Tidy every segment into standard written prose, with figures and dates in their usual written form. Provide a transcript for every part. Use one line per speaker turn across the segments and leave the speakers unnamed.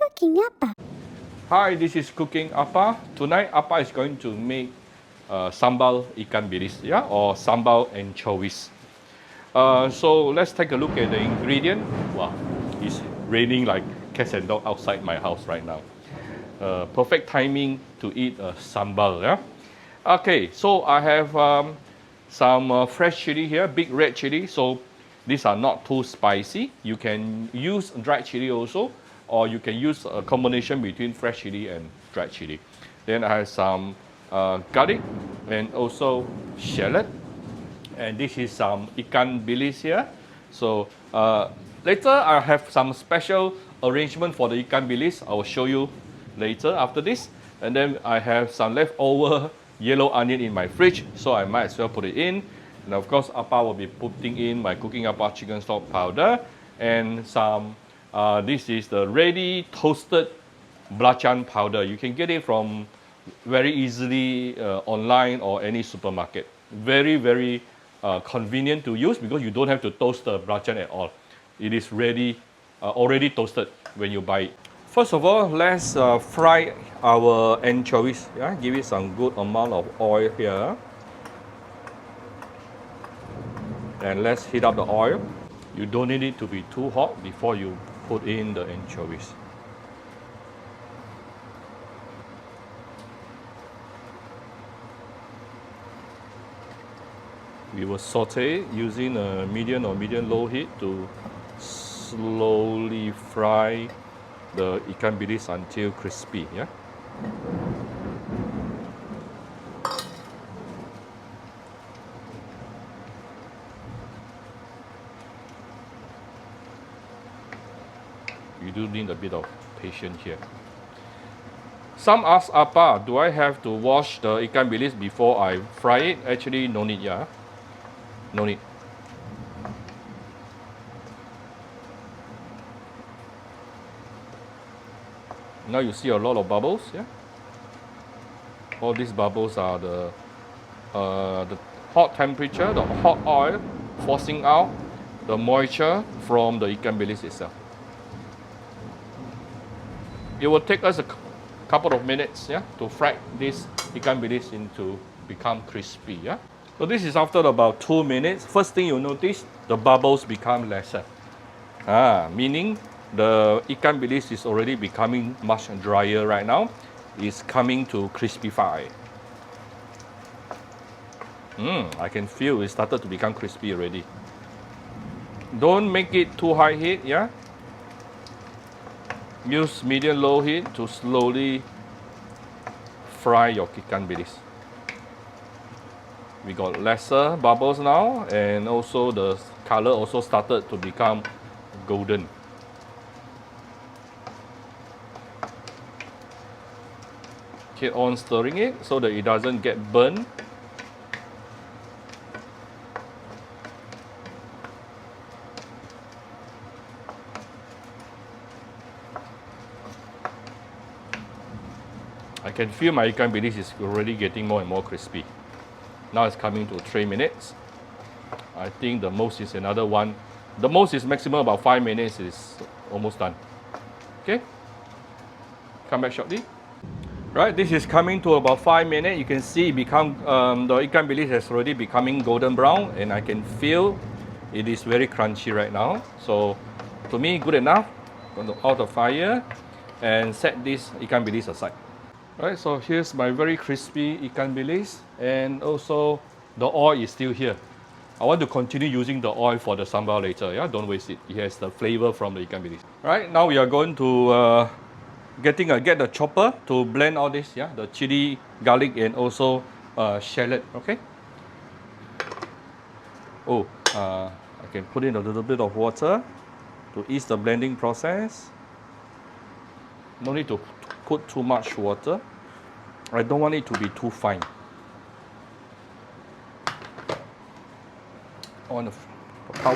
Cooking apa?
Hi, this is Cooking Appa. Tonight, Appa is going to make sambal ikan bilis, yeah, or sambal anchovies. So let's take a look at the ingredient. Wow, it's raining like cats and dogs outside my house right now. Perfect timing to eat sambal, yeah. Okay, so I have some fresh chili here, big red chili. So these are not too spicy. You can use dried chili also, or you can use a combination between fresh chili and dried chili. Then I have some garlic and also shallot. And this is some ikan bilis here. So later I have some special arrangement for the ikan bilis. I will show you later after this. And then I have some leftover yellow onion in my fridge, so I might as well put it in. And of course, Appa will be putting in my Cooking Appa chicken stock powder and some. This is the ready toasted belacan powder. You can get it from very easily online or any supermarket. Very convenient to use because you don't have to toast the belacan at all. It is ready, already toasted when you buy it. First of all, let's fry our anchovies. Yeah, give it some good amount of oil here. And let's heat up the oil. You don't need it to be too hot before you put in the anchovies. We will saute using a medium or medium-low heat to slowly fry the ikan bilis until crispy. Yeah. You do need a bit of patience here. Some ask Appa, do I have to wash the ikan bilis before I fry it? Actually, no need, yeah. No need. Now you see a lot of bubbles, yeah? All these bubbles are the hot temperature, the hot oil forcing out the moisture from the ikan bilis itself. It will take us a couple of minutes, yeah, to fry this ikan bilis into become crispy, yeah. So this is after about 2 minutes. First thing you notice, the bubbles become lesser. Meaning the ikan bilis is already becoming much drier right now. It's coming to crispify. I can feel it started to become crispy already. Don't make it too high heat, yeah. Use medium-low heat to slowly fry your ikan bilis. We got lesser bubbles now, and also the color also started to become golden. Keep on stirring it so that it doesn't get burned. I can feel my ikan bilis is already getting more and more crispy. Now it's coming to 3 minutes. I think the most is another one. The most is maximum about 5 minutes is almost done. Okay? Come back shortly. Right, this is coming to about 5 minutes. You can see the ikan bilis has already becoming golden brown, and I can feel it is very crunchy right now. So to me, good enough. Going to out the fire and set this ikan bilis aside. Right, so here's my very crispy ikan bilis, and also the oil is still here. I want to continue using the oil for the sambal later. Yeah, don't waste it. It has the flavor from the ikan bilis. Right, now we are going to get the chopper to blend all this. Yeah, the chili, garlic, and also shallot. Okay. I can put in a little bit of water to ease the blending process. No need to put too much water. I don't want it to be too fine. On the power.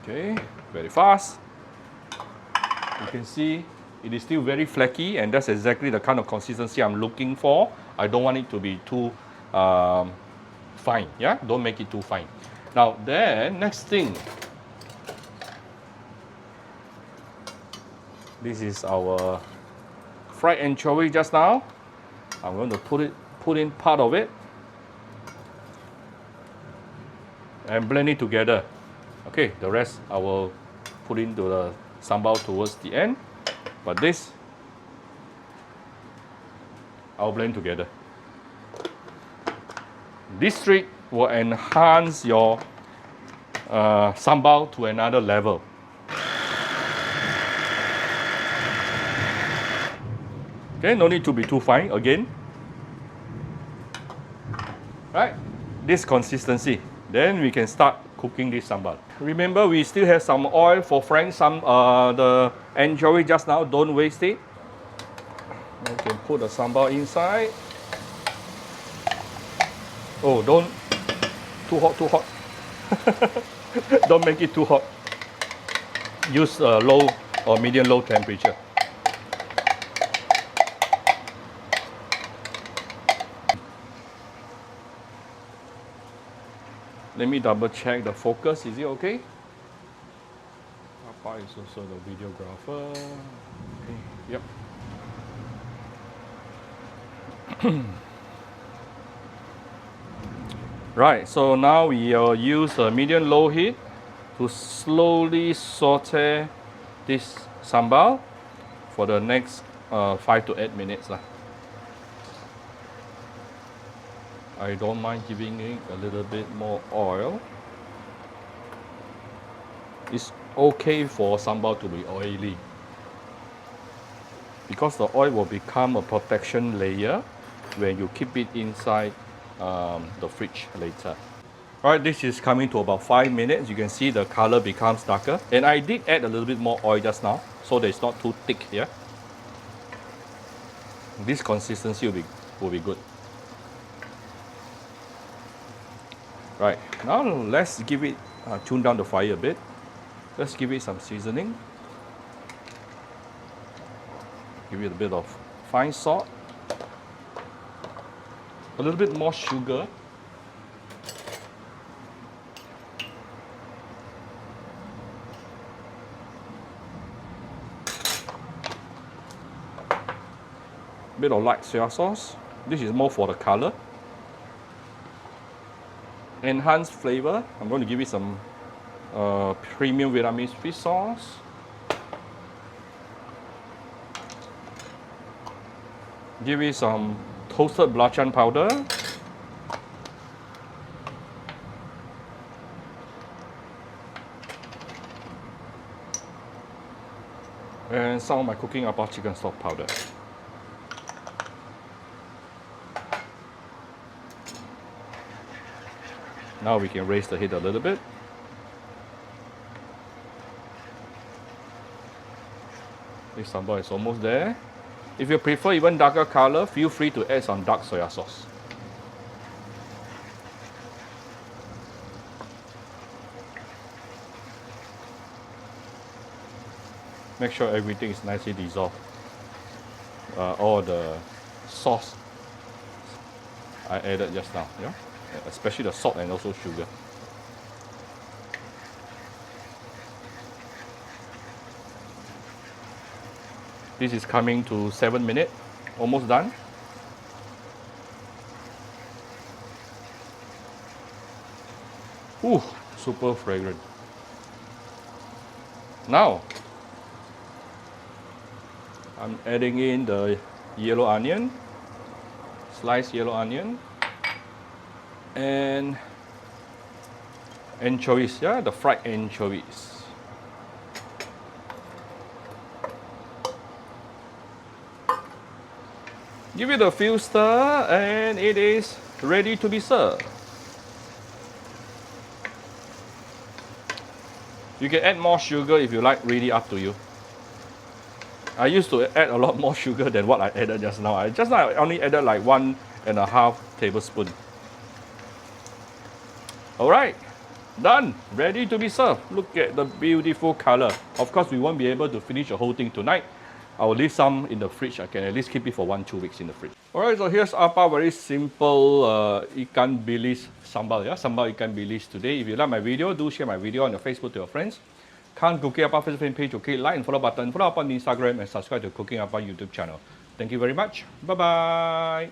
Okay, very fast. You can see it is still very flaky, and that's exactly the kind of consistency I'm looking for. I don't want it to be too fine. Yeah, don't make it too fine. Now then, next thing. This is our fried anchovy just now. I'm going to put in part of it and blend it together. Okay, the rest I will put into the sambal towards the end. But this, I'll blend together. This trick will enhance your sambal to another level. Okay, no need to be too fine again. Right, this consistency. Then we can start cooking this sambal. Remember, we still have some oil for frying the anchovy just now. Don't waste it. You can put the sambal inside. Oh, don't too hot. Don't make it too hot. Use low or medium-low temperature. Let me double check the focus. Is it okay? Papa is also the videographer. Okay. Yep. Right, so now we will use a medium-low heat to slowly saute this sambal for the next 5 to 8 minutes. I don't mind giving it a little bit more oil. It's okay for sambal to be oily because the oil will become a protection layer when you keep it inside the fridge later. Alright, this is coming to about 5 minutes. You can see the color becomes darker. And I did add a little bit more oil just now, so that it's not too thick here. This consistency will be good. Right, now let's give it, tune down the fire a bit. Let's give it some seasoning. Give it a bit of fine salt. A little bit more sugar. A bit of light soy sauce. This is more for the color. Enhanced flavor. I'm going to give it some premium Vietnamese fish sauce. Give it some toasted belacan powder. And some of my cooking apple chicken stock powder. Now we can raise the heat a little bit. This sambal is almost there. If you prefer even darker color, feel free to add some dark soy sauce. Make sure everything is nicely dissolved. All the sauce I added just now, yeah? Especially the salt and also sugar. This is coming to 7 minutes, almost done. Ooh, super fragrant. Now, I'm adding in the yellow onion, sliced yellow onion, and anchovies, yeah, the fried anchovies. Give it a few stir and it is ready to be served. You can add more sugar if you like, really up to you. I used to add a lot more sugar than what I added just now. I only added like 1.5 tablespoons. Alright, done, ready to be served. Look at the beautiful color. Of course, we won't be able to finish the whole thing tonight. I will leave some in the fridge. I can at least keep it for 1-2 weeks in the fridge. Alright, so here's Apa, very simple ikan bilis sambal. Yeah, sambal ikan bilis today. If you like my video, do share my video on your Facebook to your friends. Can't Cooking Apa Facebook page, okay? Like and follow button. Follow up on Instagram and subscribe to Cooking Apa YouTube channel. Thank you very much. Bye bye.